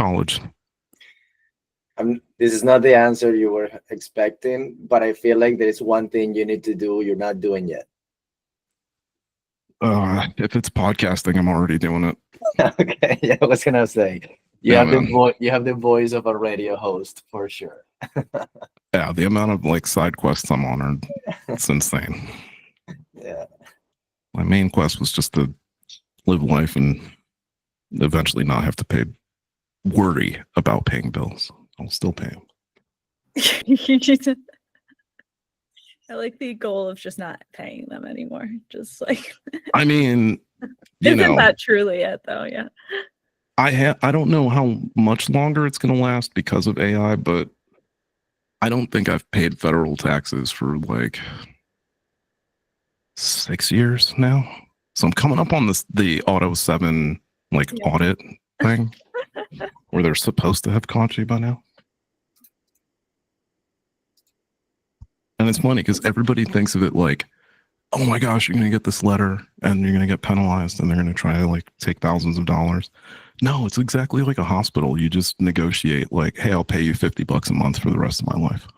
college. This is not the answer you were expecting, but I feel like there is one thing you need to do you're not doing yet. If it's podcasting, I'm already doing it. Okay, yeah, I was gonna say you have the voice of a radio host for sure. Yeah, the amount of like side quests I'm on it's insane. Yeah. My main quest was just to live life and eventually not have to worry about paying bills. I'll still pay them. I like the goal of just not paying them anymore. Just like, I mean, isn't that truly it though? Yeah. I don't know how much longer it's going to last because of AI, but I don't think I've paid federal taxes for like 6 years now. So I'm coming up on the Auto 7 audit thing where they're supposed to have caught you by now. And it's funny because everybody thinks of it like, oh my gosh, you're going to get this letter and you're going to get penalized and they're going to try to like take thousands of dollars. No, it's exactly like a hospital. You just negotiate like, hey, I'll pay you $50 a month for the rest of my life.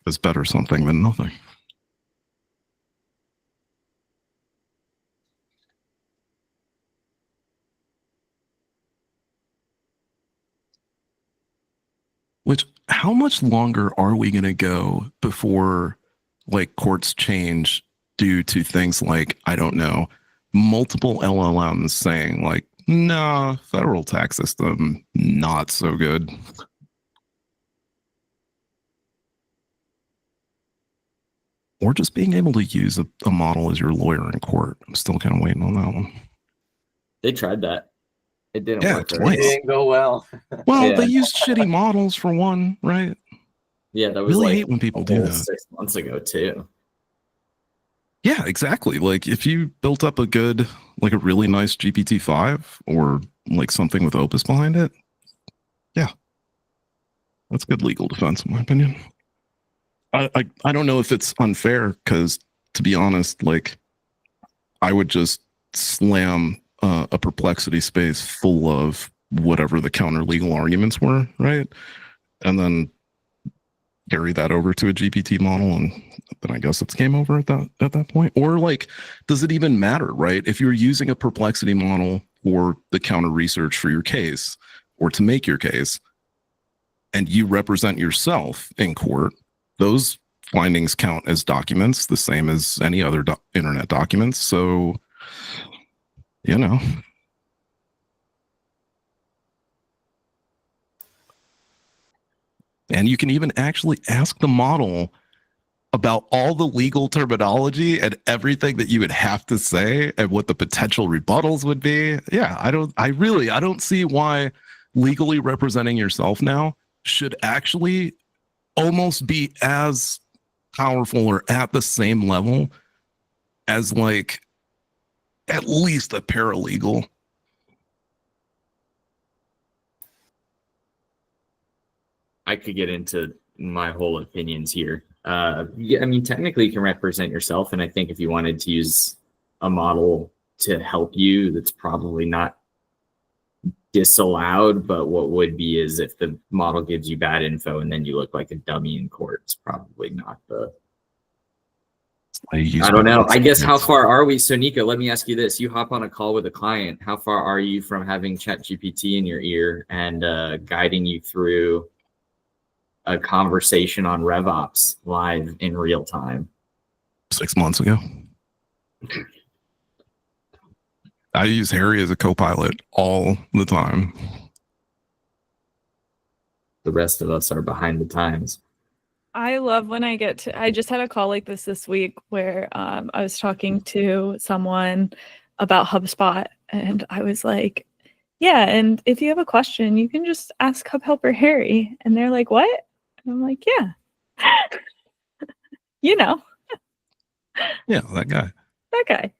It's better something than nothing. How much longer are we going to go before like courts change due to things like, I don't know, multiple LLMs saying like, nah, federal tax system, not so good. Or just being able to use a model as your lawyer in court. I'm still kind of waiting on that one. They tried that. It didn't work. It didn't go well. Well, they used shitty models for one, right? Yeah, that was really like hate when people do that. 6 months ago too. Yeah, exactly. Like if you built up a really nice GPT-5 or like something with Opus behind it, yeah, that's good legal defense in my opinion. I don't know if it's unfair because, to be honest, like I would just slam a Perplexity space full of whatever the counter legal arguments were, right? And then carry that over to a GPT model, and then I guess it's game over at that point. Or like, does it even matter, right? If you're using a Perplexity model for the counter research for your case or to make your case, and you represent yourself in court, those findings count as documents, the same as any other internet documents. So, you know. And you can even actually ask the model about all the legal terminology and everything that you would have to say and what the potential rebuttals would be. Yeah, I don't see why legally representing yourself now should actually almost be as powerful or at the same level as like at least a paralegal. I could get into my whole opinions here. Yeah, I mean, technically you can represent yourself. And I think if you wanted to use a model to help you, that's probably not disallowed. But what would be is if the model gives you bad info and then you look like a dummy in court, it's probably not the... I don't know. I guess how far are we? So Nico, let me ask you this. You hop on a call with a client. How far are you from having ChatGPT in your ear and guiding you through a conversation on RevOps live in real time? 6 months ago. I use Harry as a co-pilot all the time. The rest of us are behind the times. I love when I just had a call like this week where I was talking to someone about HubSpot and I was like, yeah, and if you have a question, you can just ask Hub Helper Harry. And they're like, what? And I'm like, yeah. You know. Yeah, that guy. That guy.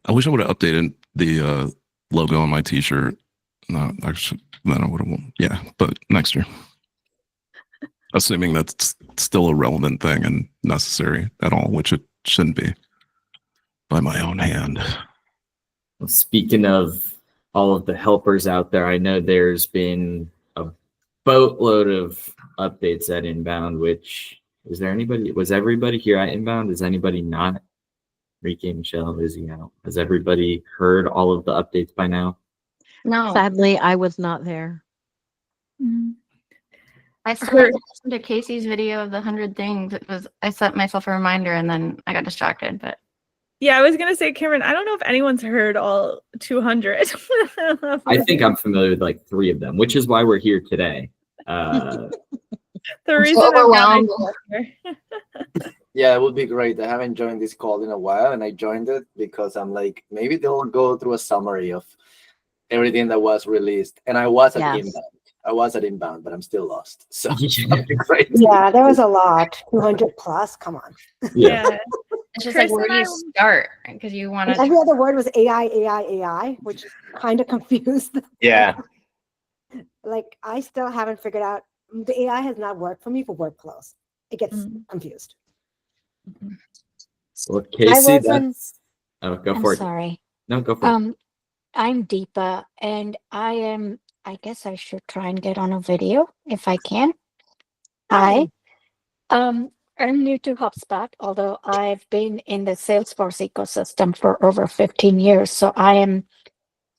I wish I would have updated the logo on my t-shirt. No, then I would have. Yeah, but next year. Assuming that's still a relevant thing and necessary at all, which it shouldn't be. By my own hand. Speaking of all of the helpers out there, I know there's been a boatload of updates at Inbound, which was everybody here at Inbound? Is anybody not? Ricky, Michelle, Izzy out. Has everybody heard all of the updates by now? No, Sadly, I was not there. I started to listen to Casey's video of the 100 things. I set myself a reminder and then I got distracted. But Yeah, I was gonna say, Cameron, I don't know if anyone's heard all 200. I think I'm familiar with like 3 of them, which is why we're here today. The reason overwhelmed. Yeah, it would be great. I haven't joined this call in a while, and I joined it because I'm like, maybe they'll go through a summary of everything that was released. And I was at Yes. Inbound. I was at Inbound, but I'm still lost. So Yeah. Yeah, there was a lot. 200 plus. Come on. Yeah. It's just Chris like, where do and you I- start? Because you want And to. every other word was AI, AI, AI, which kind of confused. yeah. Like, I still haven't figured out. The AI has not worked for me for workflows. It gets confused. Well, Casey, wasn't- that's... Oh, go I'm for it. sorry. No, go for it. I'm Deepa, and I guess I should try and get on a video if I can. Hi. I'm new to HubSpot, although I've been in the Salesforce ecosystem for over 15 years. So I am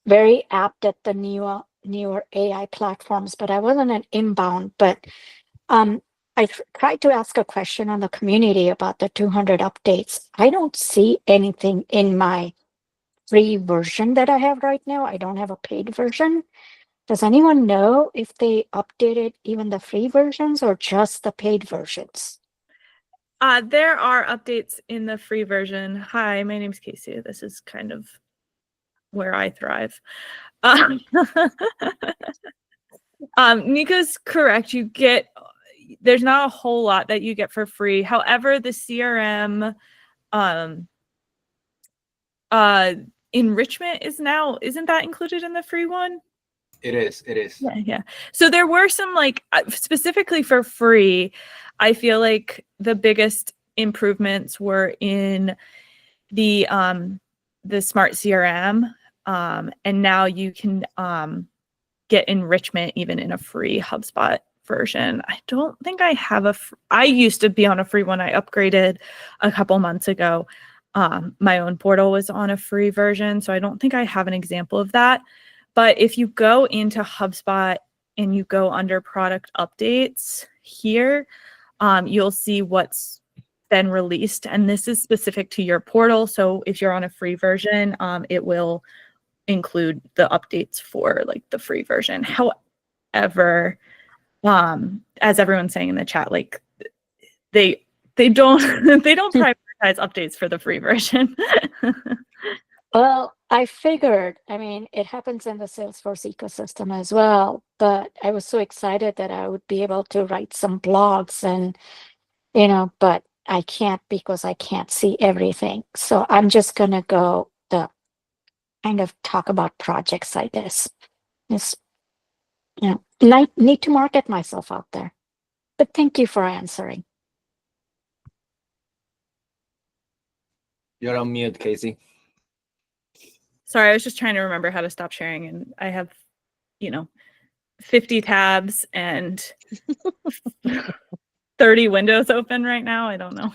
very apt at the newer AI platforms, but I wasn't an Inbound. But I tried to ask a question on the community about the 200 updates. I don't see anything in my free version that I have right now. I don't have a paid version. Does anyone know if they updated even the free versions or just the paid versions? There are updates in the free version. Hi, my name's Casey. This is kind of where I thrive. Nico's correct. There's not a whole lot that you get for free. However, the CRM enrichment isn't that included in the free one? It is. Yeah. So there were some, like, specifically for free, I feel like the biggest improvements were in the smart CRM, and now you can get enrichment even in a free HubSpot version. I don't think I have I used to be on a free one. I upgraded a couple months ago. My own portal was on a free version, so I don't think I have an example of that. But if you go into HubSpot and you go under product updates here, you'll see what's been released. And this is specific to your portal. So if you're on a free version, it will include the updates for like the free version. However, as everyone's saying in the chat, like they don't prioritize updates for the free version. Well, I figured, I mean, it happens in the Salesforce ecosystem as well, but I was so excited that I would be able to write some blogs and, but I can't because I can't see everything. So I'm just going to go the kind of talk about projects, I guess. It's, need to market myself out there. But thank you for answering. You're on mute, Casey. Sorry, I was just trying to remember how to stop sharing, and I have, 50 tabs and 30 windows open right now. I don't know.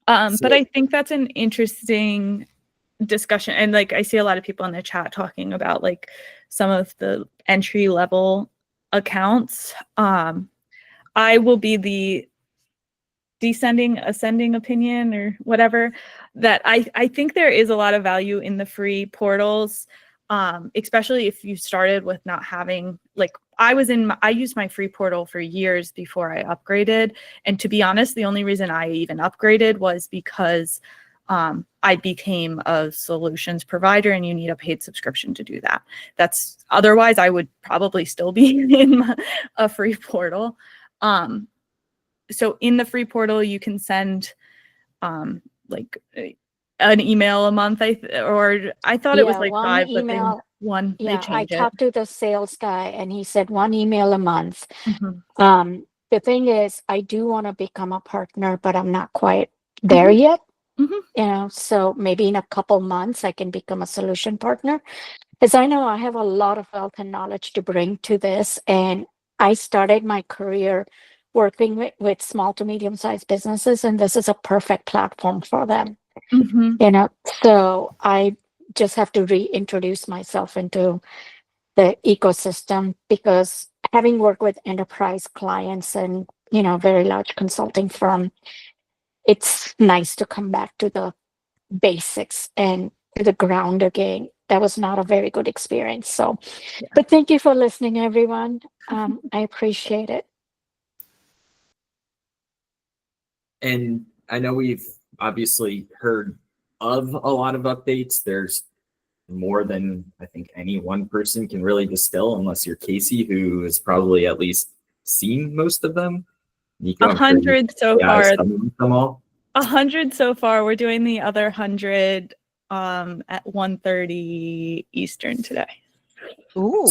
But I think that's an interesting discussion. And like, I see a lot of people in the chat talking about like some of the entry level accounts. I will be the ascending opinion or whatever, that I think there is a lot of value in the free portals, especially if you started with not having, like, I used my free portal for years before I upgraded. And to be honest, the only reason I even upgraded was because I became a solutions provider, and you need a paid subscription to do that. Otherwise I would probably still be in a free portal. So in the free portal, you can send like an email a month. I thought it was like 5, but then one. Yeah, they I changed it. talked to the sales guy and he said 1 email a month. Mhm. The thing is, I do want to become a partner, but I'm not quite there yet. So maybe in a couple months I can become a solution partner, because I know I have a lot of wealth and knowledge to bring to this. And I started my career working with small to medium sized businesses, and this is a perfect platform for them. So I just have to reintroduce myself into the ecosystem, because having worked with enterprise clients and very large consulting firm, it's nice to come back to the basics and to the ground again. That was not a very good experience. So, but thank you for listening, everyone. I appreciate it. And I know we've obviously heard of a lot of updates. There's more than I think any one person can really distill, unless you're Casey, who has probably at least seen most of them. Nico, 100 so far. Them all. 100 so far. We're doing the other 100 at 1:30 Eastern today. Ooh.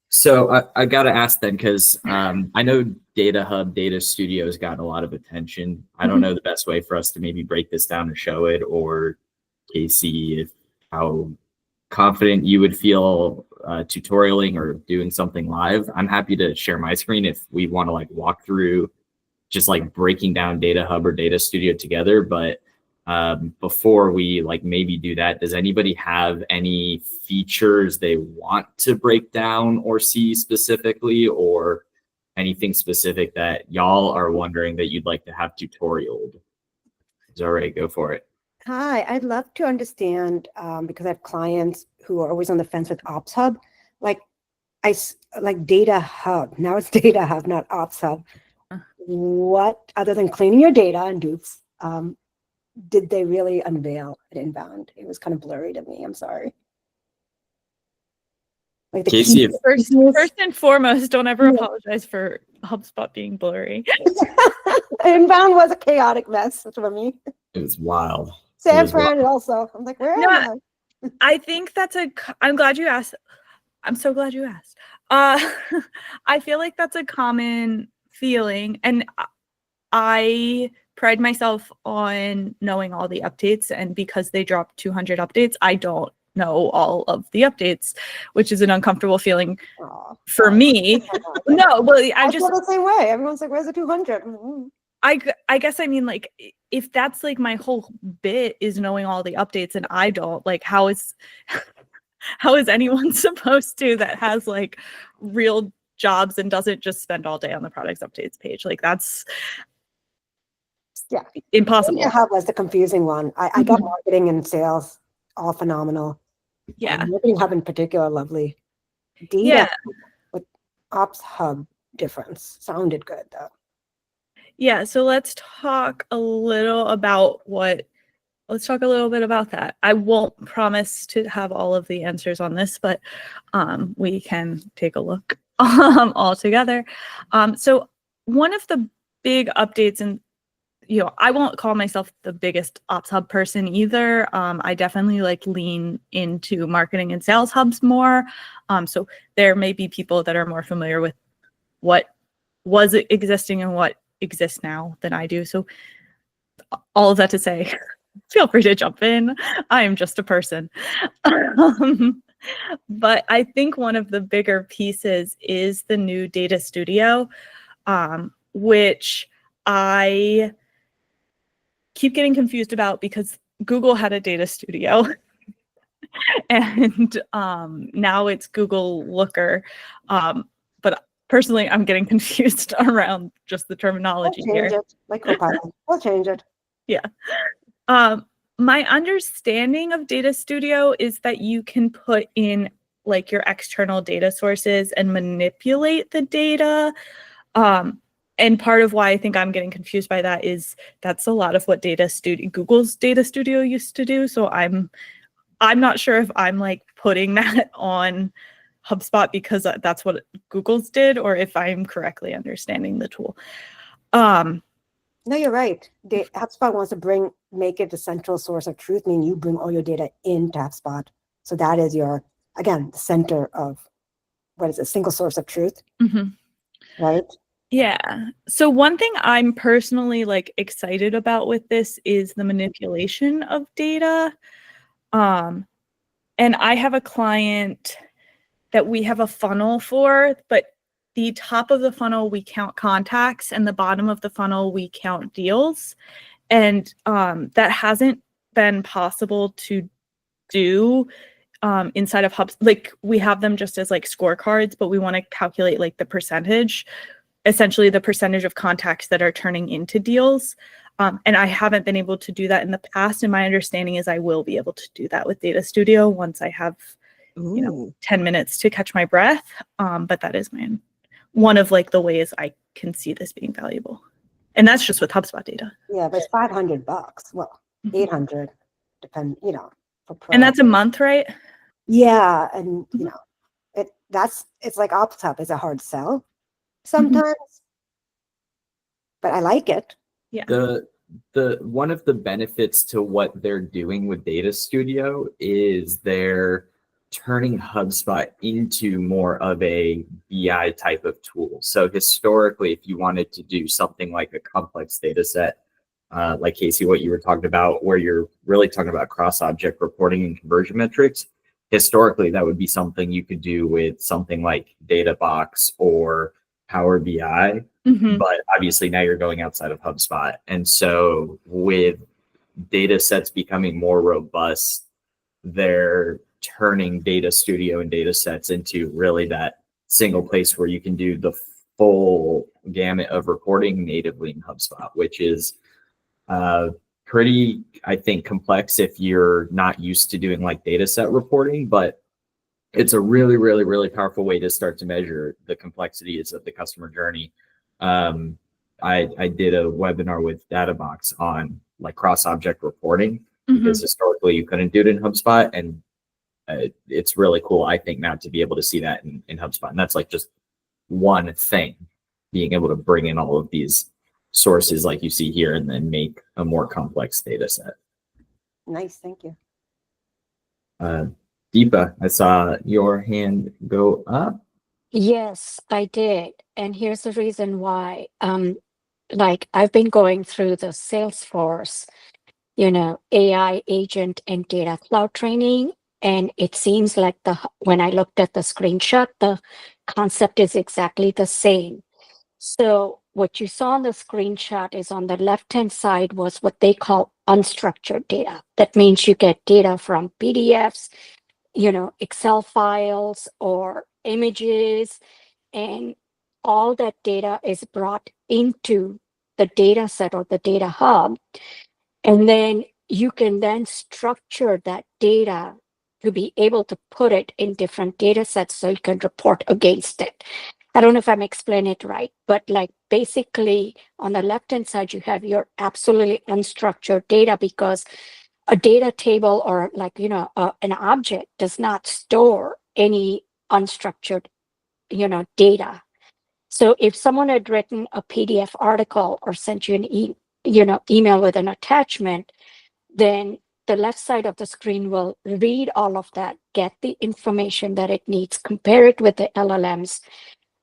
So I got to ask then, because I know Data Hub, Data Studio's got a lot of attention. I don't know the best way for us to maybe break this down and show it, or Casey, how confident you would feel tutorialing or doing something live. I'm happy to share my screen if we want to like walk through just like breaking down Data Hub or Data Studio together. But before we like maybe do that, does anybody have any features they want to break down or see specifically, or anything specific that y'all are wondering that you'd like to have tutorialed? All right, go for it. Hi, I'd love to understand, because I have clients who are always on the fence with Ops Hub, like Data Hub. Now it's Data Hub, not Ops Hub. What, other than cleaning your data and dupes, did they really unveil at Inbound? It was kind of blurry to me. I'm sorry. Like the Casey, first and foremost, don't ever apologize for HubSpot being blurry. Inbound was a chaotic mess for me. it was wild. San Fran also. I'm like, where am I? I think I'm glad you asked. I'm so glad you asked. I feel like that's a common feeling, and I pride myself on knowing all the updates, and because they dropped 200 updates, I don't know all of the updates, which is an uncomfortable feeling for me. No, well, I just feel the same way. Everyone's like, where's the 200? I guess I mean, like, if that's like my whole bit is knowing all the updates and I don't, like, how is anyone supposed to that has like real jobs and doesn't just spend all day on the products updates page? Like, that's impossible. Data Hub was the confusing one. I got marketing and sales all phenomenal. Yeah. Marketing Hub in particular, lovely. Data with Ops Hub difference sounded good though. Yeah, so let's talk a little bit about that. I won't promise to have all of the answers on this, but we can take a look all together. So one of the big updates, and I won't call myself the biggest Ops Hub person either. I definitely like lean into marketing and sales hubs more. So there may be people that are more familiar with what was existing and what exists now than I do. So all of that to say, feel free to jump in. I am just a person. But I think one of the bigger pieces is the new Data Studio, which I keep getting confused about because Google had a Data Studio and now it's Google Looker. But personally, I'm getting confused around just the terminology here. Like Copilot. We'll change it. Yeah. My understanding of Data Studio is that you can put in like your external data sources and manipulate the data. And part of why I think I'm getting confused by that is that's a lot of what Google's Data Studio used to do. So I'm not sure if I'm like putting that on HubSpot because that's what Google's did, or if I'm correctly understanding the tool. No, you're right. HubSpot wants to make it the central source of truth, meaning you bring all your data into HubSpot. So that is the center of, what is it, single source of truth, right? Yeah. So one thing I'm personally like excited about with this is the manipulation of data. And I have a client that we have a funnel for, but the top of the funnel we count contacts and the bottom of the funnel we count deals. And that hasn't been possible to do inside of HubSpot. Like we have them just as like scorecards, but we want to calculate like the percentage, essentially the percentage of contacts that are turning into deals. And I haven't been able to do that in the past. And my understanding is I will be able to do that with Data Studio once I have, 10 minutes to catch my breath. But that is one of like the ways I can see this being valuable. And that's just with HubSpot data. Yeah, but it's $500. Well, 800, depend, for pro. And that's a month, right? Yeah, and it's like OpsHub is a hard sell sometimes, but I like it. Yeah. The one of the benefits to what they're doing with Data Studio is they're turning HubSpot into more of a BI type of tool. So historically, if you wanted to do something like a complex data set, like Casey, what you were talking about, where you're really talking about cross-object reporting and conversion metrics, historically, that would be something you could do with something like DataBox or Power BI. But obviously now you're going outside of HubSpot. And so with data sets becoming more robust, they're turning Data Studio and data sets into really that single place where you can do the full gamut of reporting natively in HubSpot, which is pretty, I think, complex if you're not used to doing like data set reporting, but it's a really, really, really powerful way to start to measure the complexities of the customer journey. I did a webinar with DataBox on like cross-object reporting because historically you couldn't do it in HubSpot, and it's really cool, I think, now to be able to see that in HubSpot. And that's like just one thing, being able to bring in all of these sources like you see here and then make a more complex data set. Nice, thank you. Deepa, I saw your hand go up. Yes, I did. And here's the reason why. Like I've been going through the Salesforce, AI agent and data cloud training. And it seems like when I looked at the screenshot, the concept is exactly the same. So what you saw on the screenshot is on the left-hand side was what they call unstructured data. That means you get data from PDFs, Excel files or images, and all that data is brought into the data set or the data hub. And then you can then structure that data to be able to put it in different data sets so you can report against it. I don't know if I'm explaining it right, but like basically on the left-hand side, you have your absolutely unstructured data, because a data table or like, an object does not store any unstructured, data. So if someone had written a PDF article or sent you an email with an attachment, then the left side of the screen will read all of that, get the information that it needs, compare it with the LLMs,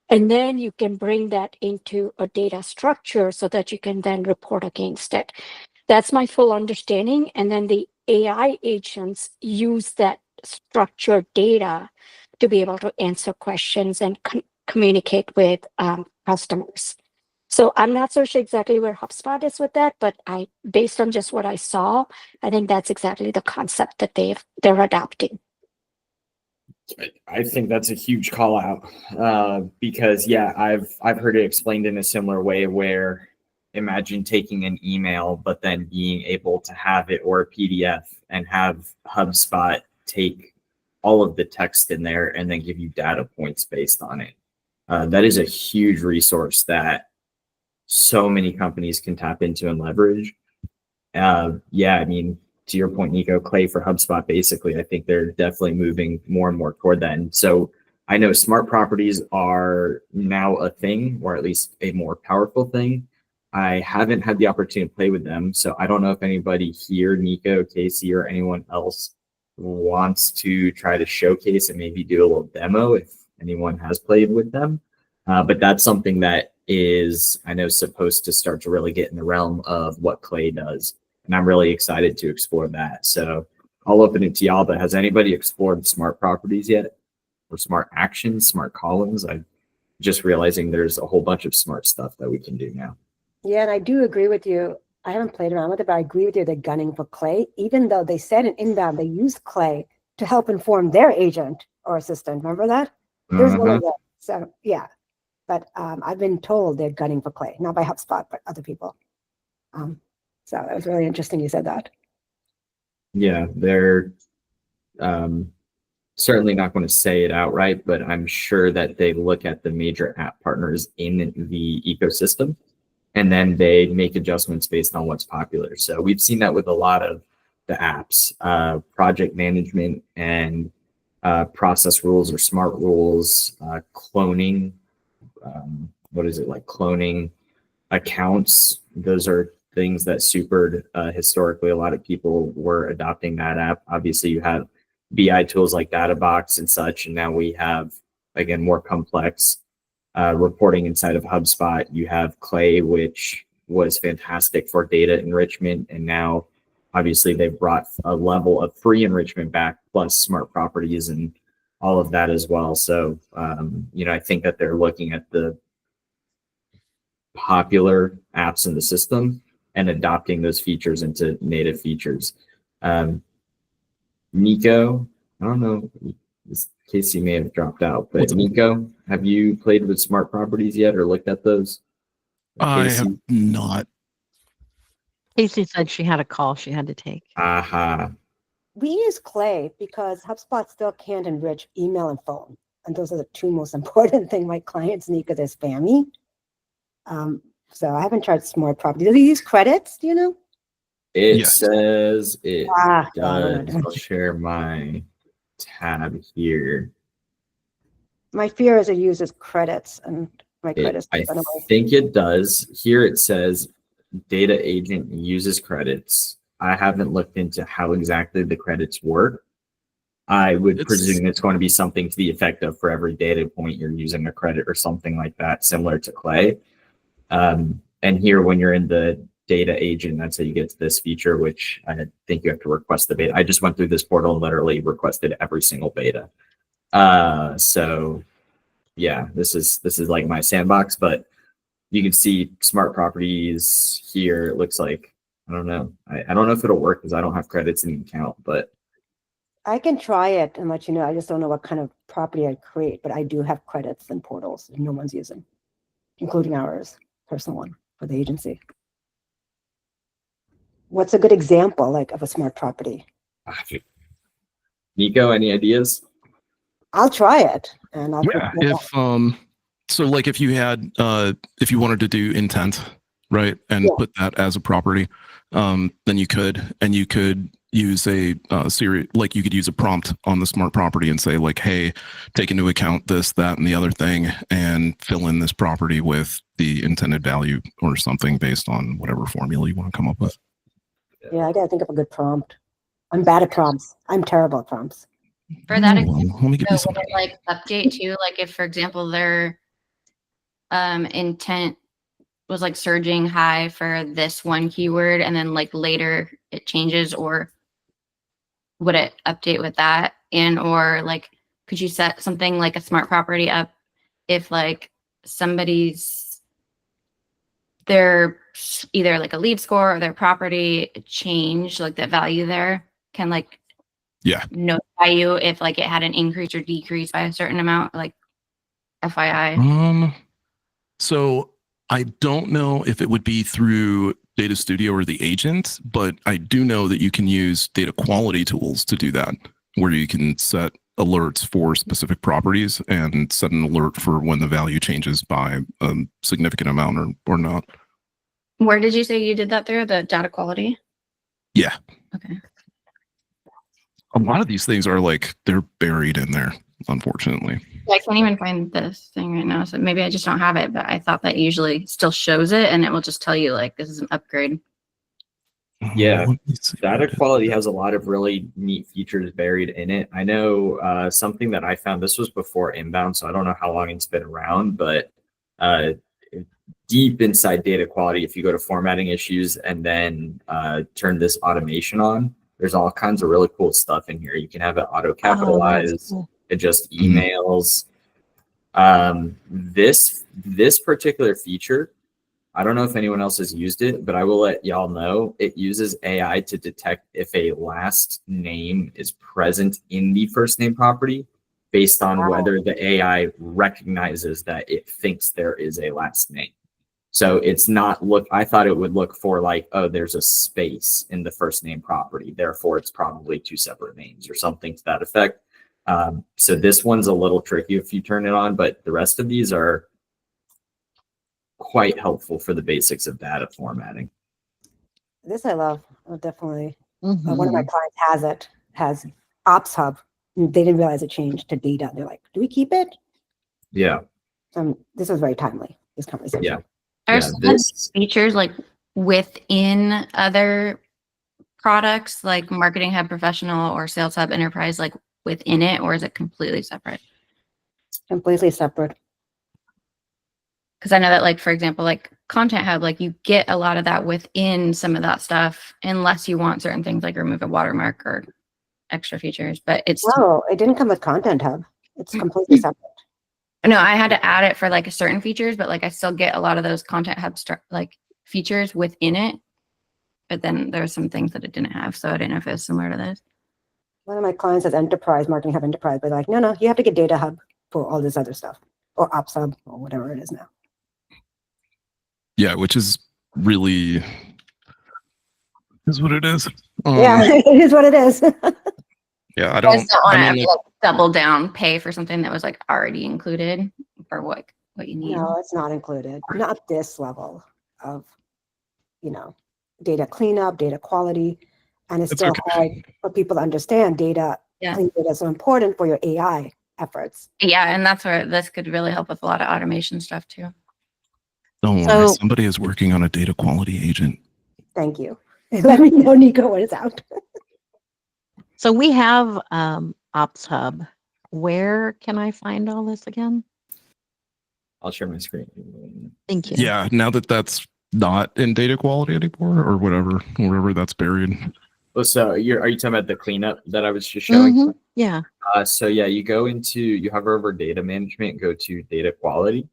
and then you can bring that into a data structure so that you can then report against it. That's my full understanding. And then the AI agents use that structured data to be able to answer questions and communicate with customers. So I'm not so sure exactly where HubSpot is with that, but based on just what I saw, I think that's exactly the concept that they're adopting. I think that's a huge call out because I've heard it explained in a similar way, where imagine taking an email but then being able to have it, or a PDF, and have HubSpot take all of the text in there and then give you data points based on it. That is a huge resource that so many companies can tap into and leverage. I mean, to your point, Nico, Clay for HubSpot, basically, I think they're definitely moving more and more toward that. And so I know smart properties are now a thing, or at least a more powerful thing. I haven't had the opportunity to play with them, so I don't know if anybody here, Nico, Casey, or anyone else wants to try to showcase and maybe do a little demo if anyone has played with them. But that's something that is, I know, supposed to start to really get in the realm of what Clay does. And I'm really excited to explore that. So I'll open it to y'all, but has anybody explored smart properties yet? Or smart actions, smart columns? I'm just realizing there's a whole bunch of smart stuff that we can do now. Yeah, and I do agree with you. I haven't played around with it, but I agree with you. They're gunning for Clay, even though they said in inbound they used Clay to help inform their agent or assistant. Remember that? There's one of them. So yeah, but I've been told they're gunning for Clay, not by HubSpot, but other people. So that was really interesting you said that. Yeah, they're certainly not going to say it outright, but I'm sure that they look at the major app partners in the ecosystem, and then they make adjustments based on what's popular. So we've seen that with a lot of the apps, project management and process rules or smart rules, cloning. What is it, like cloning accounts? Those are things that supered historically. A lot of people were adopting that app. Obviously, you have BI tools like DataBox and such, and now we have, again, more complex reporting inside of HubSpot. You have Clay, which was fantastic for data enrichment, and now obviously they've brought a level of free enrichment back, plus smart properties and all of that as well. So I think that they're looking at the popular apps in the system and adopting those features into native features. Nico, I don't know, Casey may have dropped out, but Nico, have you played with smart properties yet or looked at those? I have not. Casey said she had a call she had to take. Aha. We use Clay because HubSpot still can't enrich email and phone. And those are the two most important things my clients need because they're spammy. So I haven't tried smart property. Do they use credits? Do you know? It says it does. God. I'll share my tab here. My fear is it uses credits and my credits. I think it does. Here it says data agent uses credits. I haven't looked into how exactly the credits work. I would presume it's going to be something to the effect of for every data point you're using a credit or something like that, similar to Clay. And here, when you're in the data agent, that's how you get to this feature, which I think you have to request the beta. I just went through this portal and literally requested every single beta. So yeah, this is like my sandbox, but you can see smart properties here. It looks like, I don't know. I don't know if it'll work because I don't have credits in the account, but I can try it and let you know. I just don't know what kind of property I'd create, but I do have credits and portals no one's using, including ours, personal one for the agency. What's a good example like of a smart property? Nico, any ideas? I'll try it. And I'll so like if you had if you wanted to do intent, right, and put that as a property, then you could use a series, like you could use a prompt on the smart property and say like, hey, take into account this, that, and the other thing, and fill in this property with the intended value or something based on whatever formula you want to come up with. Yeah, I gotta think of a good prompt. I'm bad at prompts. I'm terrible at prompts. For that, Let me give you so would it like update too? Like if, for example, their intent was like surging high for this one keyword, and then like later it changes, or would it update with that? And or like, could you set something like a smart property up if like their either like a lead score or their property changed, like that value there can like notify you if like it had an increase or decrease by a certain amount, like FYI? So I don't know if it would be through Data Studio or the agent, but I do know that you can use data quality tools to do that, where you can set alerts for specific properties and set an alert for when the value changes by a significant amount or not. Where did you say you did that through? The data quality? Yeah. Okay. A lot of these things are like, they're buried in there, unfortunately. I can't even find this thing right now, so maybe I just don't have it, but I thought that usually still shows it and it will just tell you like this is an upgrade. Yeah, data quality has a lot of really neat features buried in it. I know something that I found, this was before inbound, so I don't know how long it's been around, but deep inside data quality, if you go to formatting issues and then turn this automation on, there's all kinds of really cool stuff in here. You can have it auto capitalize, cool. adjust emails. This particular feature, I don't know if anyone else has used it, but I will let y'all know it uses AI to detect if a last name is present in the first name property based on whether the AI recognizes that it thinks there is a last name. So it's not I thought it would look for like, oh, there's a space in the first name property, therefore it's probably two separate names or something to that effect. So this one's a little tricky if you turn it on, but the rest of these are quite helpful for the basics of data formatting. This I love. Oh, definitely. Mhm. One of my clients has Ops Hub. They didn't realize it changed to data. They're like, do we keep it? Yeah. This was very timely, this conversation. Yeah. Are Yeah, some this features like within other products like Marketing Hub Professional or Sales Hub Enterprise, like within it, or is it completely separate? Completely separate. Because I know that, like, for example, like Content Hub, like you get a lot of that within some of that stuff, unless you want certain things like remove a watermark or extra features. But it's No, it didn't come with Content Hub. It's completely separate. no, I had to add it for like certain features, but like I still get a lot of those Content Hub like features within it. But then there were some things that it didn't have, so I didn't know if it was similar to this. One of my clients has Enterprise, Marketing Hub Enterprise, but they're like, no, you have to get Data Hub for all this other stuff, or Ops Hub, or whatever it is now. Yeah, which is really is what it is. Yeah, it is what it is. Yeah, I I don't. just don't want I to mean, like double down pay for something that was like already included for what you need. No, it's not included. Not this level of, data cleanup, data quality, and it's It's still okay. hard for people to understand data. Yeah. Clean data is so important for your AI efforts. Yeah, and that's where this could really help with a lot of automation stuff too. Don't worry. So- Somebody is working on a data quality agent. Thank you. Let me know, Nico, when it's out. So we have Ops Hub. Where can I find all this again? I'll share my screen. Thank you. Yeah, now that that's not in data quality anymore, or wherever that's buried. Oh, so are you talking about the cleanup that I was just showing? Mhm. Yeah. So yeah, you hover over data management, go to data quality,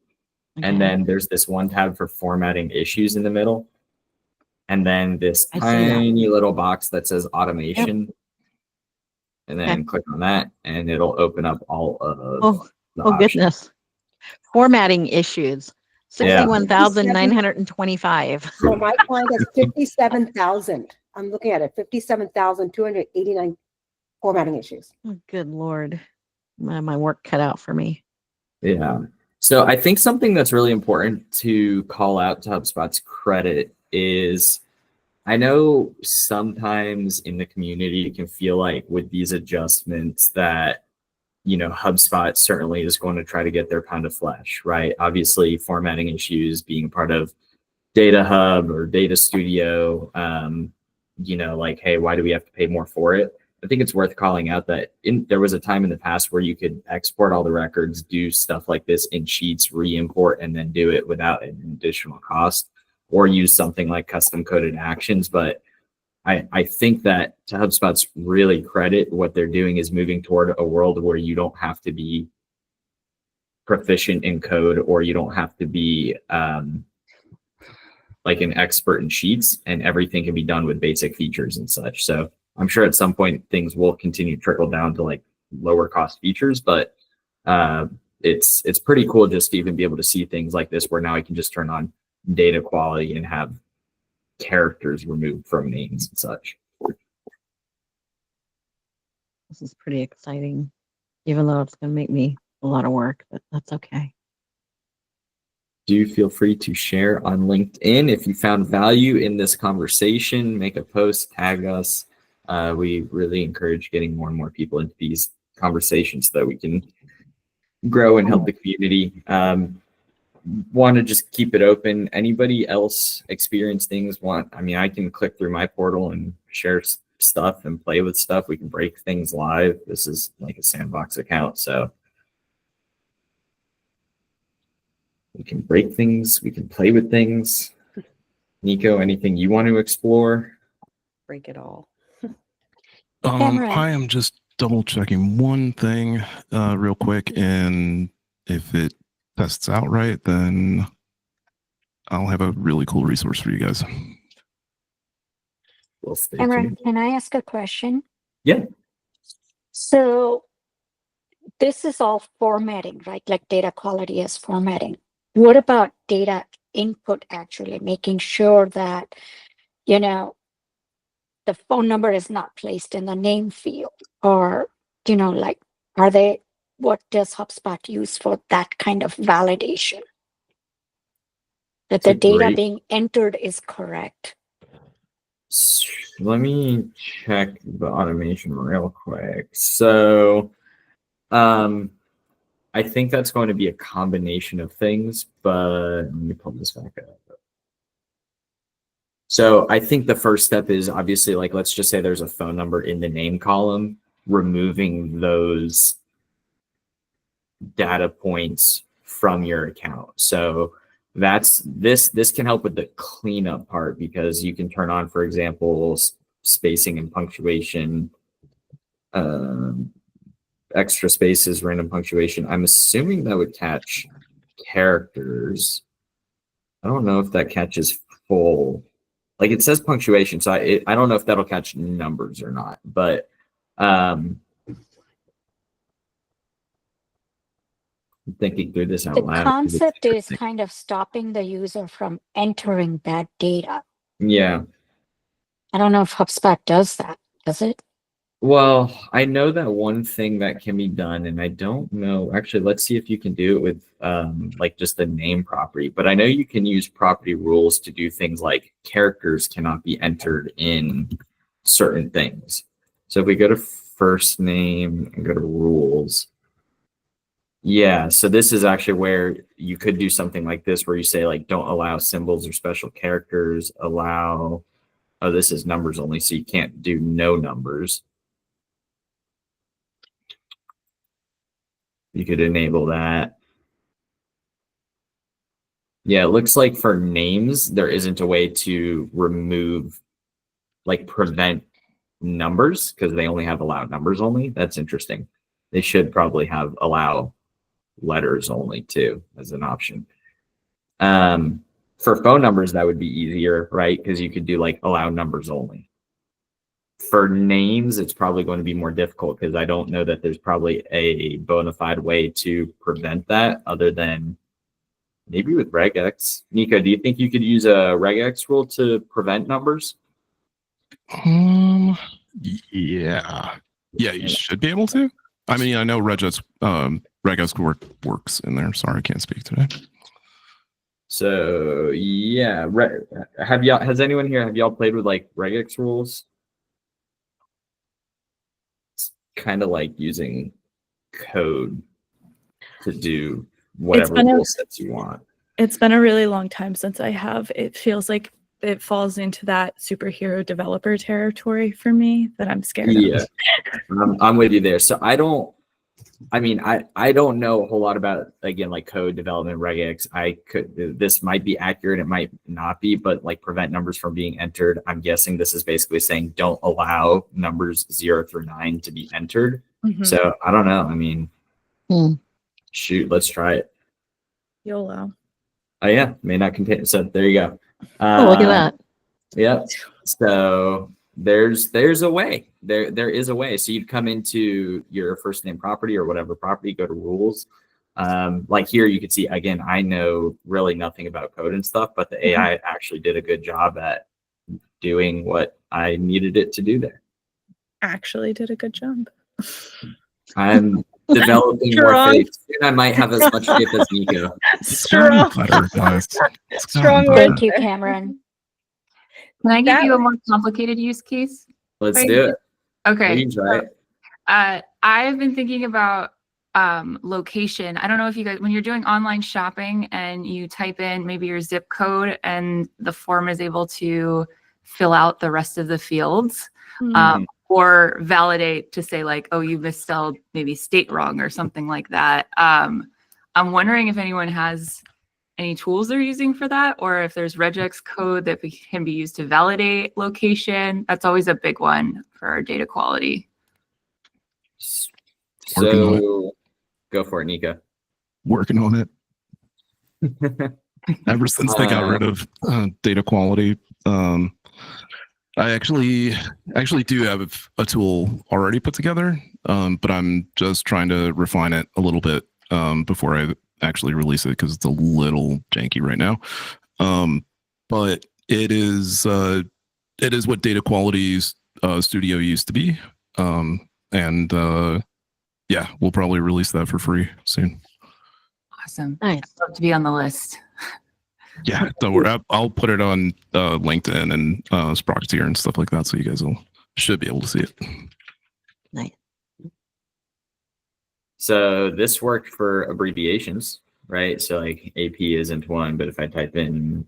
Okay. and then there's this one tab for formatting issues in the middle. And then this I see that. tiny little box that says automation. And then click on that and it'll open up all of the options. Goodness. Formatting issues. Yeah. 61,925. So my client has 57,000. I'm looking at it, 57,289 formatting issues. Oh, good Lord. My work cut out for me. Yeah. So I think something that's really important to call out to HubSpot's credit is, I know sometimes in the community it can feel like with these adjustments that, HubSpot certainly is going to try to get their pound of flesh, right? Obviously, formatting issues being part of Data Hub or Data Studio, like, hey, why do we have to pay more for it? I think it's worth calling out that there was a time in the past where you could export all the records, do stuff like this in Sheets, re-import, and then do it without an additional cost, or use something like custom coded actions. But I think that to HubSpot's really credit, what they're doing is moving toward a world where you don't have to be proficient in code, or you don't have to be like an expert in Sheets, and everything can be done with basic features and such. So I'm sure at some point things will continue to trickle down to like lower cost features, but it's pretty cool just to even be able to see things like this, where now I can just turn on data quality and have characters removed from names and such. This is pretty exciting, even though it's going to make me a lot of work, but that's okay. Do feel free to share on LinkedIn if you found value in this conversation. Make a post, tag us. We really encourage getting more and more people into these conversations so that we can grow and help the community. Want to just keep it open. Anybody else experience things? I can click through my portal and share stuff and play with stuff. We can break things live. This is like a sandbox account, so We can break things. We can play with things. Nico, anything you want to explore? Break it all. Cameron. I am just double checking one thing real quick, and if it tests out right, then I'll have a really cool resource for you guys. We'll stay Cameron, tuned. can I ask a question? Yeah. So this is all formatting, right? Like data quality is formatting. What about data input, actually making sure that, you know, the phone number is not placed in the name field, or, you know, like, what does HubSpot use for that kind of validation? That the data being entered is correct. Let me check the automation real quick. So, I think that's going to be a combination of things, but let me pull this back up. So I think the first step is obviously, like, let's just say there's a phone number in the name column, removing those data points from your account. So this can help with the cleanup part, because you can turn on, for example, spacing and punctuation, extra spaces, random punctuation. I'm assuming that would catch characters. I don't know if that catches full. Like, it says punctuation, so I don't know if that'll catch numbers or not. But thinking through this out The loud. concept is kind of stopping the user from entering bad data. Yeah. I don't know if HubSpot does that. Does it? Well, I know that one thing that can be done, and I don't know. Actually, let's see if you can do it with like just the name property. But I know you can use property rules to do things like characters cannot be entered in certain things. So if we go to first name and go to rules. Yeah, so this is actually where you could do something like this, where you say, like, don't allow symbols or special characters, allow, oh, this is numbers only, so you can't do no numbers. You could enable that. Yeah, it looks like for names, there isn't a way to remove, like, prevent numbers, because they only have allow numbers only. That's interesting. They should probably have allow letters only too as an option. For phone numbers, that would be easier, right? Because you could do like allow numbers only. For names, it's probably going to be more difficult, because I don't know that there's probably a bona fide way to prevent that, other than maybe with regex. Nico, do you think you could use a regex rule to prevent numbers? Yeah. Yeah, you should be able to. I mean, I know regex works in there. Sorry, I can't speak today. So yeah, has anyone here, have y'all played with like regex rules? It's kind of like using code to do whatever rule sets you want. It's been a really long time since I have. It feels like it falls into that superhero developer territory for me that I'm scared of. Yeah, I'm with you there. So I don't know a whole lot about, again, like code development regex. This might be accurate, it might not be, but like prevent numbers from being entered, I'm guessing this is basically saying don't allow numbers 0 through 9 to be entered. Mhm. So I don't know. I mean, shoot, let's try it. YOLO. Oh yeah, may not contain. So there you go. Oh, look at that. Yep. So there's a way. There is a way. So you'd come into your first name property or whatever property, go to rules. Like here you can see, again, I know really nothing about code and stuff, but the AI actually did a good job at doing what I needed it to do there. Actually did a good job. I'm developing more faith. Soon I might have as much faith as Nico. Strong. Strong word. Thank you, Cameron. Can I give you a more complicated use case? Let's do it. Okay. We can try it. I've been thinking about location. I don't know if you guys, when you're doing online shopping and you type in maybe your zip code and the form is able to fill out the rest of the fields, or validate to say like, oh, you misspelled maybe state wrong or something like that. I'm wondering if anyone has any tools they're using for that, or if there's regex code that can be used to validate location. That's always a big one for our data quality. Working on So go for it, Nika. Working on it. Ever since they got rid of data quality, I actually do have a tool already put together, but I'm just trying to refine it a little bit before I actually release it because it's a little janky right now. But it is what data quality studio used to be, and yeah, we'll probably release that for free soon. Awesome. Nice. I'd love to be on the list. Yeah, don't worry. I'll put it on LinkedIn and Sprocketeer and stuff like that, so you guys should be able to see it. Nice. So this worked for abbreviations, right? So like AP isn't one, but if I type in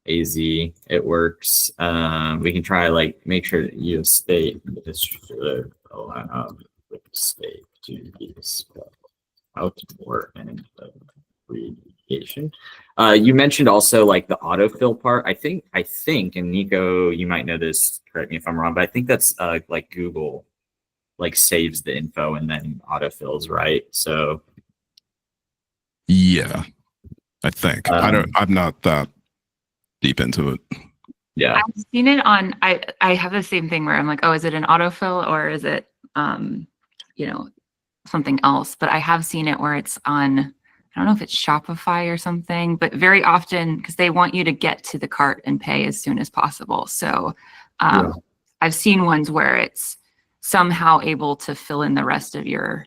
AZ, it works. We can try like make sure that you state this should allow the state to be spelled out or an abbreviation. You mentioned also like the autofill part. I think, and Nico, you might know this, correct me if I'm wrong, but I think that's like Google like saves the info and then autofills, right? So Yeah, I think I'm not that deep into it. yeah, I've seen it on. I have the same thing where I'm like, oh, is it an autofill or is it you know, something else? But I have seen it where it's on. I don't know if it's Shopify or something, but very often because they want you to get to the cart and pay as soon as possible. So I've seen ones where it's somehow able to fill in the rest of your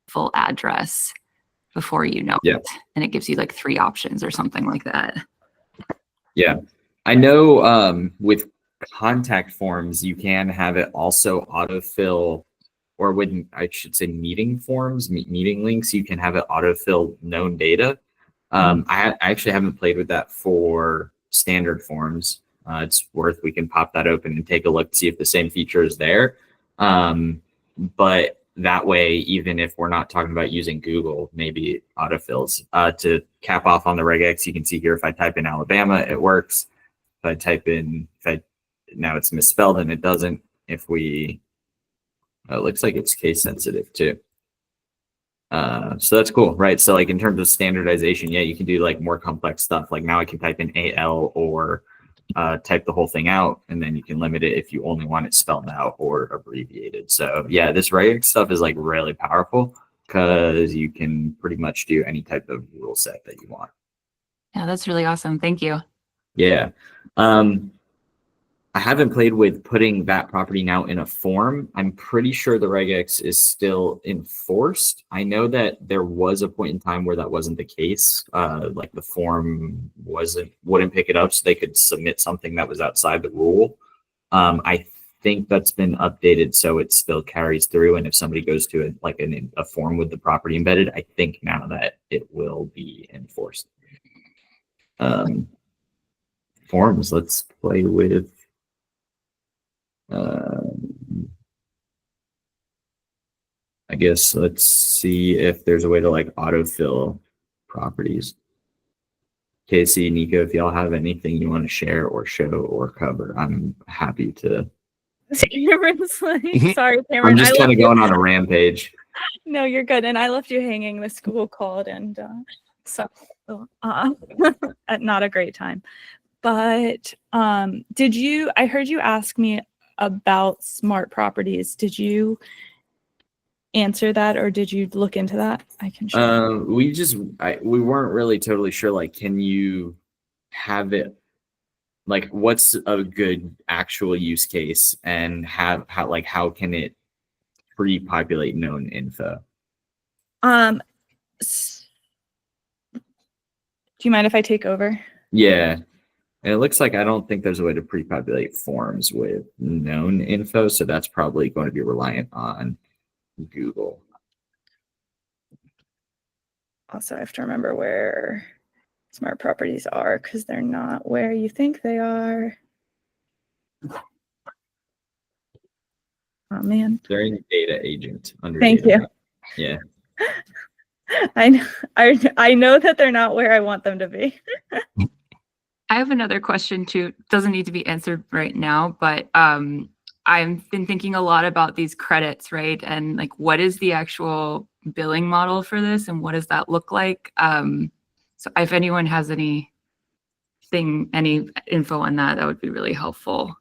full address before you know it. And it gives you like 3 options or something like that. Yeah. I know with contact forms, you can have it also autofill, or when I should say meeting forms, meeting links, you can have it autofill known data. I actually haven't played with that for standard forms. It's worth, we can pop that open and take a look to see if the same feature is there. But that way, even if we're not talking about using Google, maybe autofills. To cap off on the regex, you can see here, if I type in Alabama, it works. If I type in, now it's misspelled and it doesn't. If we, it looks like it's case sensitive too. So that's cool, right? So like in terms of standardization, yeah, you can do like more complex stuff. Like now I can type in AL or type the whole thing out, and then you can limit it if you only want it spelled out or abbreviated. So yeah, this regex stuff is like really powerful because you can pretty much do any type of rule set that you want. Yeah, that's really awesome. Thank you. Yeah. I haven't played with putting that property now in a form. I'm pretty sure the regex is still enforced. I know that there was a point in time where that wasn't the case. Like the form wouldn't pick it up, so they could submit something that was outside the rule. I think that's been updated, so it still carries through. And if somebody goes to it like a form with the property embedded, I think now that it will be enforced. Forms. Let's play with. I guess let's see if there's a way to like autofill properties. Casey, Nico, if y'all have anything you want to share or show or cover, I'm happy to. Cameron's like, sorry, Cameron. I'm just kind of going on a rampage. No, you're good. And I left you hanging. The school called, and so at not a great time. But did you? I heard you ask me about smart properties. Did you answer that, or did you look into that? I can share. We weren't really totally sure. Like, can you have it? Like, what's a good actual use case, and how can it pre-populate known info? Do you mind if I take over? Yeah. And it looks like I don't think there's a way to pre-populate forms with known info, so that's probably going to be reliant on Google. Also, I have to remember where smart properties are because they're not where you think they are. Oh man. They're in data agent under Thank data. you. Yeah. I know that they're not where I want them to be. I have another question too. Doesn't need to be answered right now, but I've been thinking a lot about these credits, right? And like, what is the actual billing model for this, and what does that look like? So if anyone has any info on that, that would be really helpful.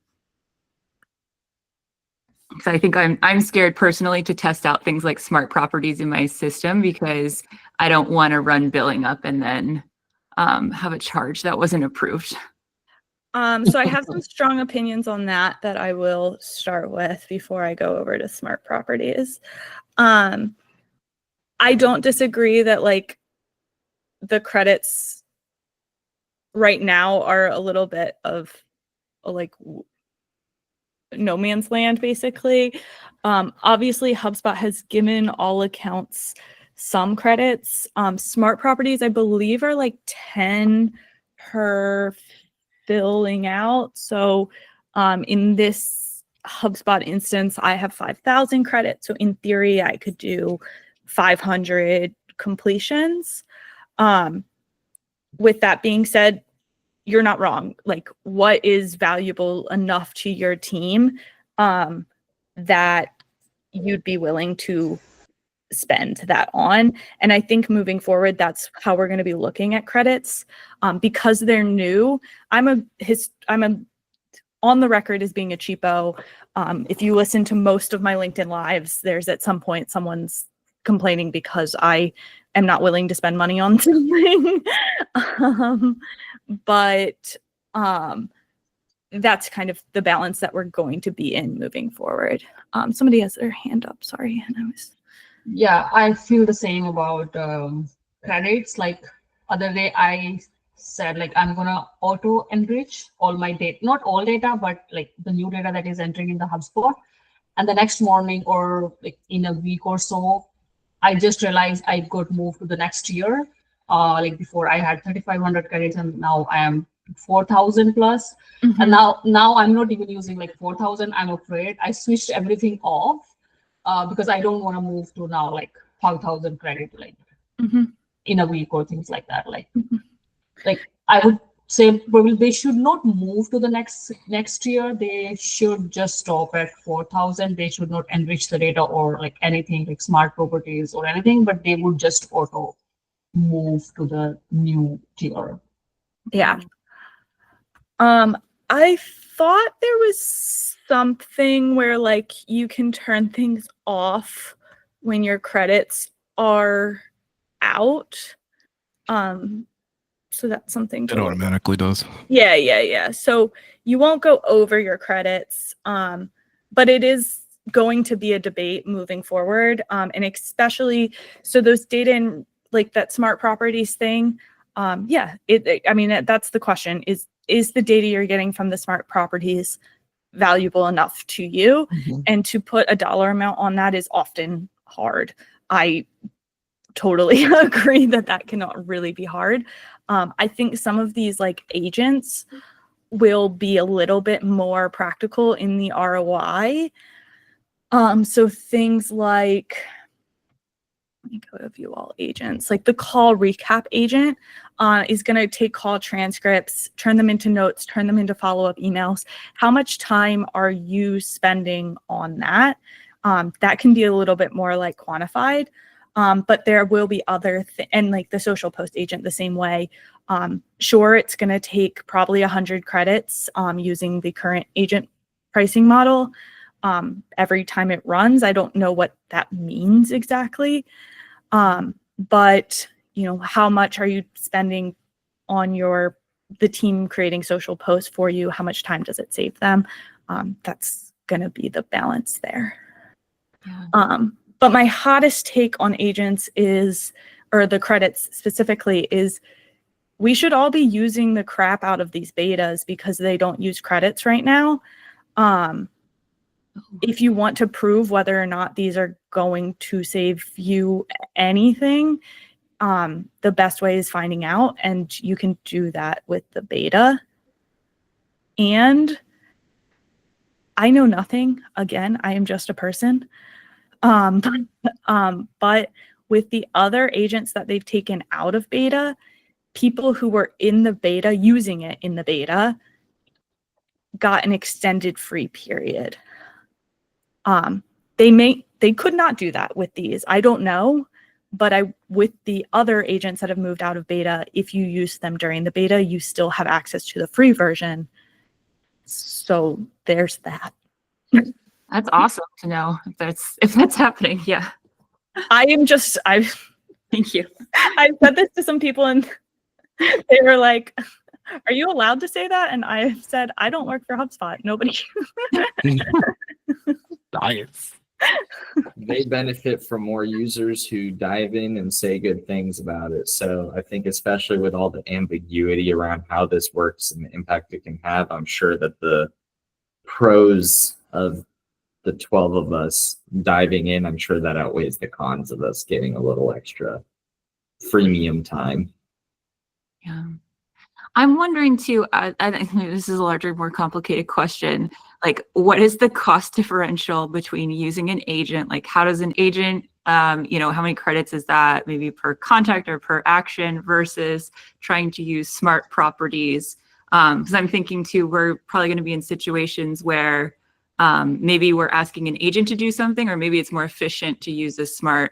Because I think I'm scared personally to test out things like smart properties in my system, because I don't want to run billing up and then have a charge that wasn't approved. So I have some strong opinions on that I will start with before I go over to smart properties. I don't disagree that like the credits right now are a little bit of like no man's land, basically. Obviously, HubSpot has given all accounts some credits. Smart properties, I believe, are like 10 per filling out. So in this HubSpot instance, I have 5,000 credits. So in theory, I could do 500 completions. With that being said, you're not wrong. Like, what is valuable enough to your team that you'd be willing to spend that on? And I think moving forward, that's how we're going to be looking at credits because they're new. I'm on the record as being a cheapo. If you listen to most of my LinkedIn lives, there's at some point someone's complaining because I am not willing to spend money on something. But that's kind of the balance that we're going to be in moving forward. Somebody has their hand up. Sorry. Yeah, I feel the same about credits. Like other day I said like I'm gonna auto enrich all my data, not all data, but like the new data that is entering in the HubSpot. And the next morning or like in a week or so, I just realized I got moved to the next year. Like before I had 3,500 credits and now I am 4,000 plus. Mm-hmm. And now I'm not even using like 4,000. I'm afraid I switched everything off because I don't want to move to now like 5,000 credit like in a week or things like that. Like, like I would say probably they should not move to the next year. They should just stop at 4,000. They should not enrich the data or like anything like smart properties or anything, but they would just auto move to the new tier. Yeah. I thought there was something where like you can turn things off when your credits are out. So that's something It automatically does. Yeah. So you won't go over your credits, but it is going to be a debate moving forward. And especially, so those data and like that smart properties thing, I mean, that's the question is the data you're getting from the smart properties valuable enough to you? And to put a dollar amount on that is often hard. I totally agree that cannot really be hard. I think some of these like agents will be a little bit more practical in the ROI. So things like, let me go to view all agents, like the call recap agent is going to take call transcripts, turn them into notes, turn them into follow-up emails. How much time are you spending on that? That can be a little bit more like quantified. But there will be other and like the social post agent the same way. Sure, it's going to take probably 100 credits using the current agent pricing model every time it runs. I don't know what that means exactly. But you know, how much are you spending on the team creating social posts for you? How much time does it save them? That's going to be the balance there. Yeah. But my hottest take on agents or the credits specifically, is we should all be using the crap out of these betas because they don't use credits right now. If you want to prove whether or not these are going to save you anything, the best way is finding out, and you can do that with the beta. And I know nothing. Again, I am just a person. But with the other agents that they've taken out of beta, people who were in the beta, using it in the beta, got an extended free period. They could not do that with these. I don't know, but with the other agents that have moved out of beta, if you use them during the beta, you still have access to the free version. So there's that. That's awesome to know if that's happening. Yeah. Thank you. I said this to some people and they were like, are you allowed to say that? And I said, I don't work for HubSpot. Nobody. Diets. They benefit from more users who dive in and say good things about it. So I think especially with all the ambiguity around how this works and the impact it can have, I'm sure that the pros of the 12 of us diving in, I'm sure that outweighs the cons of us getting a little extra freemium time. Yeah. I'm wondering too, I think this is a larger, more complicated question. Like, what is the cost differential between using an agent? Like, how does an agent, how many credits is that maybe per contact or per action versus trying to use smart properties? Because I'm thinking too, we're probably going to be in situations where maybe we're asking an agent to do something, or maybe it's more efficient to use a smart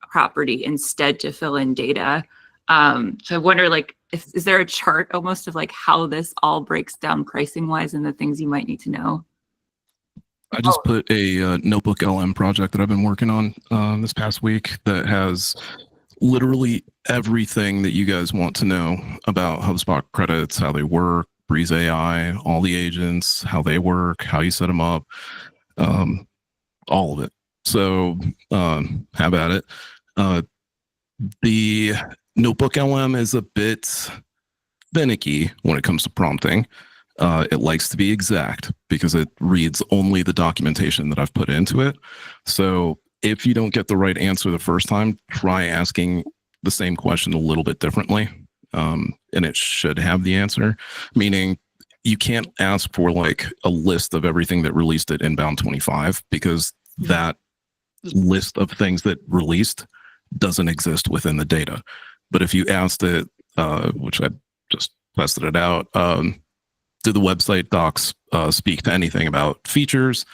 property instead to fill in data. So I wonder, like, is there a chart almost of like how this all breaks down pricing wise and the things you might need to know? I just put a notebook LM project that I've been working on this past week that has literally everything that you guys want to know about HubSpot credits, how they work, Breeze AI, all the agents, how they work, how you set them up, all of it. So have at it. The notebook LM is a bit finicky when it comes to prompting. It likes to be exact because it reads only the documentation that I've put into it. So if you don't get the right answer the first time, try asking the same question a little bit differently. And it should have the answer, meaning you can't ask for like a list of everything that released at inbound 25 because that list of things that released doesn't exist within the data. But if you asked it, which I just tested it out, do the website docs speak to anything about features?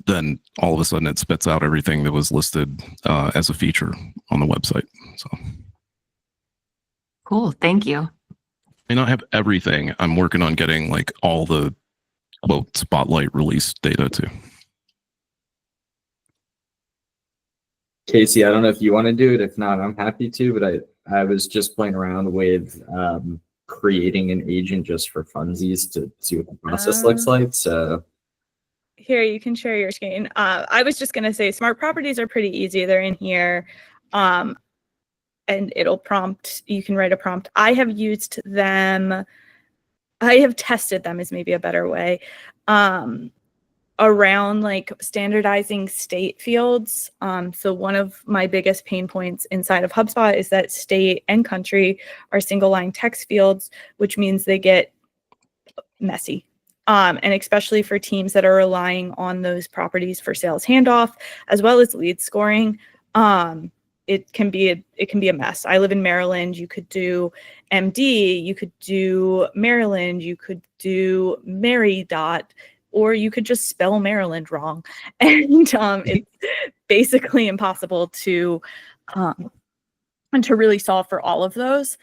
Then all of a sudden it spits out everything that was listed as a feature on the website. So cool. Thank you. May not have everything. I'm working on getting like all the quote spotlight release data too. Casey, I don't know if you want to do it. If not, I'm happy to, but I was just playing around with creating an agent just for funsies to see what the process looks like. So here, you can share your screen. I was just going to say smart properties are pretty easy. They're in here. And it'll prompt, you can write a prompt. I have used them, I have tested them is maybe a better way, around like standardizing state fields. So one of my biggest pain points inside of HubSpot is that state and country are single line text fields, which means they get messy. And especially for teams that are relying on those properties for sales handoff, as well as lead scoring. It can be a mess. I live in Maryland. You could do MD, you could do Maryland, you could do Mary dot, or you could just spell Maryland wrong. And it's basically impossible to really solve for all of those.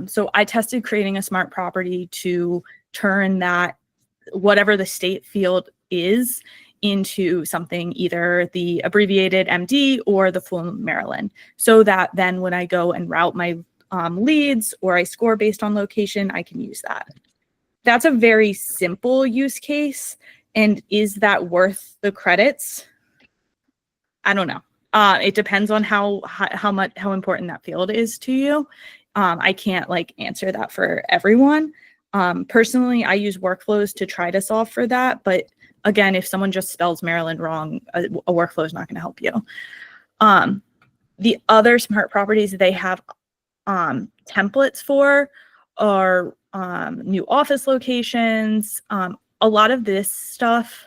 So I tested creating a smart property to turn that, whatever the state field is, into something, either the abbreviated MD or the full Maryland, so that then when I go and route my leads or I score based on location, I can use that. That's a very simple use case. And is that worth the credits? I don't know. It depends on how important that field is to you. I can't like answer that for everyone. Personally, I use workflows to try to solve for that, but again, if someone just spells Maryland wrong, a workflow is not going to help you. The other smart properties they have templates for are new office locations. A lot of this stuff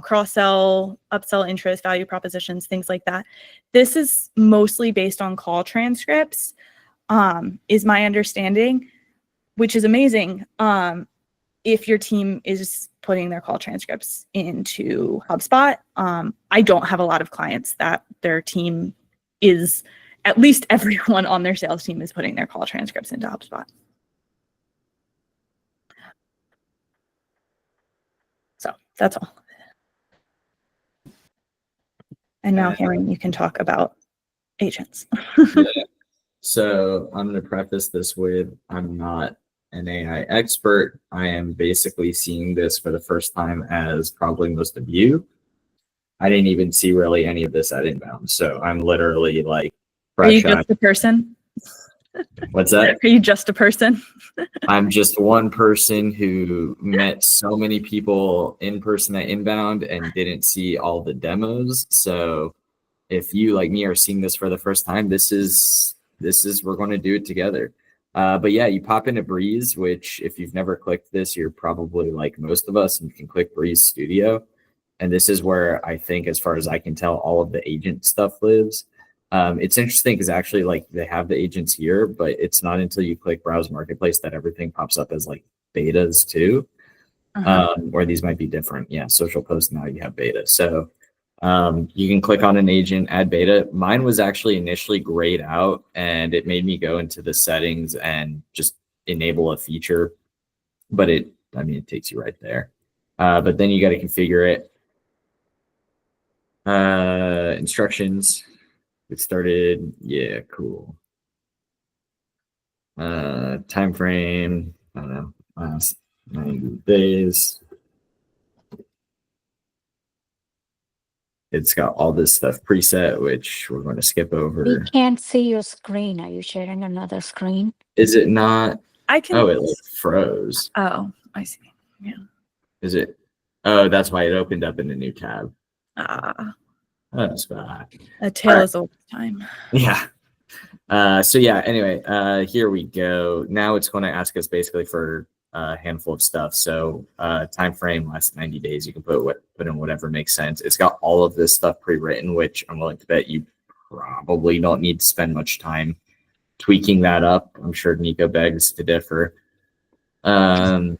cross-sell, upsell interest, value propositions, things like that. This is mostly based on call transcripts, is my understanding, which is amazing. If your team is putting their call transcripts into HubSpot, I don't have a lot of clients that their team is, at least everyone on their sales team is putting their call transcripts into HubSpot. So that's all. And now, Cameron, you can talk about agents. Yeah. So I'm going to preface this with, I'm not an AI expert. I am basically seeing this for the first time, as probably most of you. I didn't even see really any of this at Inbound. So I'm literally like, Are you just a person? What's that? Are you just a person? I'm just one person who met so many people in person at Inbound and didn't see all the demos. So if you, like me, are seeing this for the first time, this is we're going to do it together. But yeah, you pop into Breeze, which if you've never clicked this, you're probably like most of us, and you can click Breeze Studio. And this is where I think, as far as I can tell, all of the agent stuff lives. It's interesting because actually, like, they have the agents here, but it's not until you click Browse Marketplace that everything pops up as like betas too. Or these might be different. Yeah, Social Post, now you have beta. So you can click on an agent, add beta. Mine was actually initially grayed out, and it made me go into the settings and just enable a feature. But it takes you right there. But then you got to configure it. Instructions. It started. Yeah, cool. Time frame. I don't know. Last 90 days. It's got all this stuff preset, which we're going to skip over. We can't see your screen. Are you sharing another screen? Is it not? I can. Oh, it like froze. Oh, I see. Yeah. Is it? Oh, that's why it opened up in a new tab. That's bad. A tale is old time. Yeah. So yeah, anyway, here we go. Now it's going to ask us basically for a handful of stuff. So time frame, last 90 days, you can put in whatever makes sense. It's got all of this stuff pre-written, which I'm willing to bet you probably don't need to spend much time tweaking that up. I'm sure Nico begs to differ. What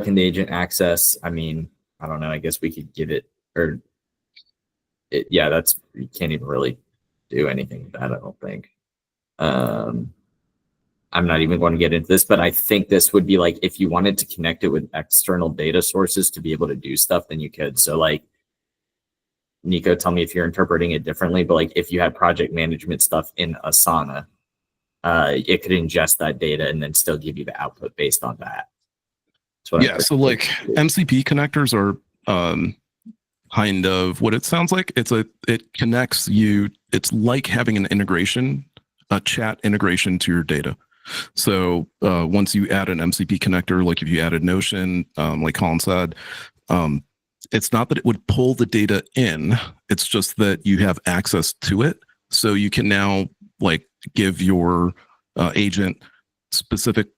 can the agent access? I mean, I don't know. I guess we could give it, or yeah, that's, you can't even really do anything with that, I don't think. I'm not even going to get into this, but I think this would be like, if you wanted to connect it with external data sources to be able to do stuff, then you could. So like, Nico, tell me if you're interpreting it differently, but like if you had project management stuff in Asana, it could ingest that data and then still give you the output based on that. Yeah, so like MCP connectors are kind of what it sounds like. It connects you. It's like having an integration, a chat integration to your data. So once you add an MCP connector, like if you added Notion, like Colin said, it's not that it would pull the data in. It's just that you have access to it. So you can now like give your agent specific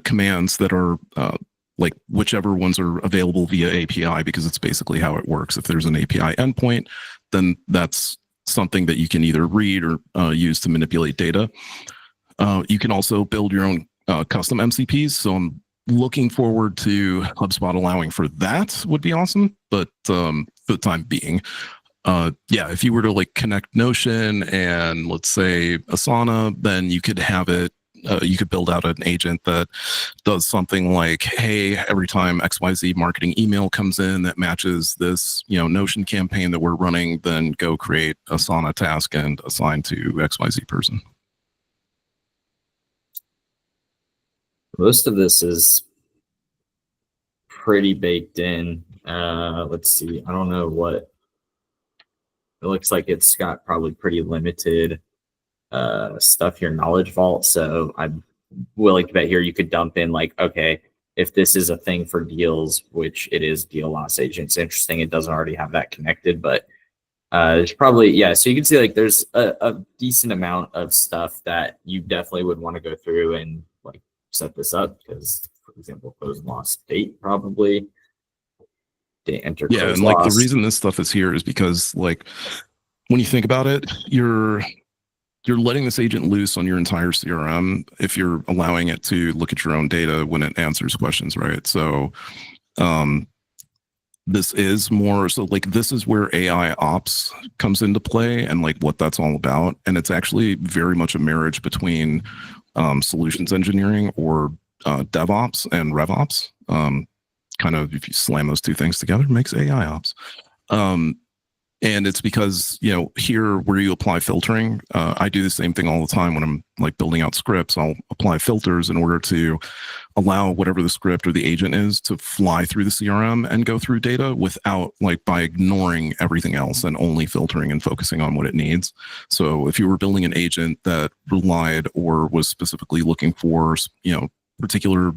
commands that are like whichever ones are available via API, because it's basically how it works. If there's an API endpoint, then that's something that you can either read or use to manipulate data. You can also build your own custom MCPs. So I'm looking forward to HubSpot allowing for that. Would be awesome. But for the time being, yeah, if you were to like connect Notion and let's say Asana, then you could have it. You could build out an agent that does something like, hey, every time XYZ marketing email comes in that matches this, Notion campaign that we're running, then go create a Asana task and assign to XYZ person. Most of this is pretty baked in. Let's see. I don't know what. It looks like it's got probably pretty limited stuff here, knowledge vault. So I'm willing to bet here you could dump in like, okay, if this is a thing for deals, which it is, deal loss agent. It's interesting. It doesn't already have that connected, but there's probably, yeah. So you can see like there's a decent amount of stuff that you definitely would want to go through and like set this up because, for example, close loss date probably. to enter. Yeah, close and like the loss. reason this stuff is here is because like when you think about it, you're letting this agent loose on your entire CRM if you're allowing it to look at your own data when it answers questions, right? So this is more so like this is where AI ops comes into play and like what that's all about. And it's actually very much a marriage between solutions engineering or DevOps and RevOps. Kind of if you slam those two things together, it makes AI ops. And it's because, you know, here where you apply filtering, I do the same thing all the time when I'm like building out scripts. I'll apply filters in order to allow whatever the script or the agent is to fly through the CRM and go through data without like by ignoring everything else and only filtering and focusing on what it needs. So if you were building an agent that relied or was specifically looking for, you know, particular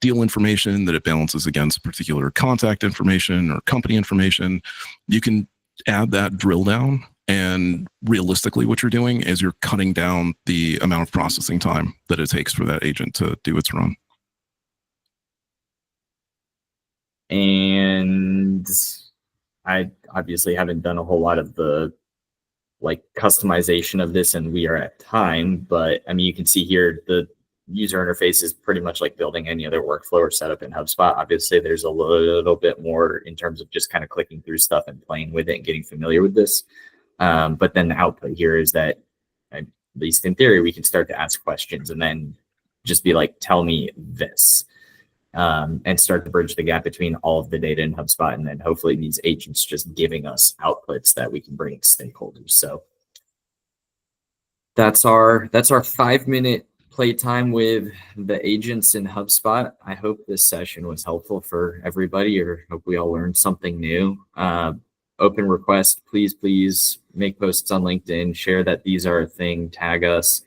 deal information that it balances against particular contact information or company information, you can add that drill down. And realistically, what you're doing is you're cutting down the amount of processing time that it takes for that agent to do its run. And I obviously haven't done a whole lot of the like customization of this, and we are at time, but I mean, you can see here the user interface is pretty much like building any other workflow or setup in HubSpot. Obviously, there's a little bit more in terms of just kind of clicking through stuff and playing with it and getting familiar with this. But then the output here is that, at least in theory, we can start to ask questions and then just be like, tell me this, and start to bridge the gap between all of the data in HubSpot. And then hopefully these agents just giving us outputs that we can bring to stakeholders. So that's our 5-minute playtime with the agents in HubSpot. I hope this session was helpful for everybody, or hope we all learned something new. Open request, please make posts on LinkedIn, share that these are a thing, tag us.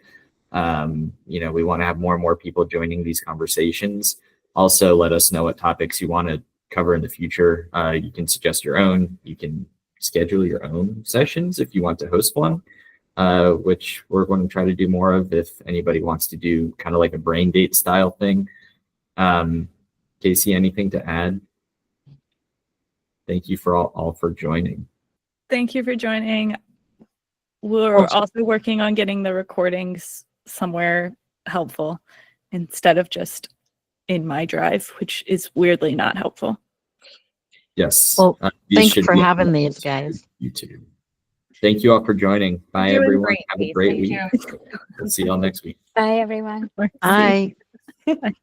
You know, we want to have more and more people joining these conversations. Also, let us know what topics you want to cover in the future. You can suggest your own. You can schedule your own sessions if you want to host one. Which we're going to try to do more of if anybody wants to do kind of like a brain date style thing. Casey, anything to add? Thank you for all for joining. Thank you for joining. We're also working on getting the recordings somewhere helpful instead of just in my drive, which is weirdly not helpful. Yes. Well, thanks for having these guys. YouTube. Thank you all for joining. Bye, everyone. Great, Have a great week. Thank you. We'll see you all next week. Bye, everyone. Bye. Bye.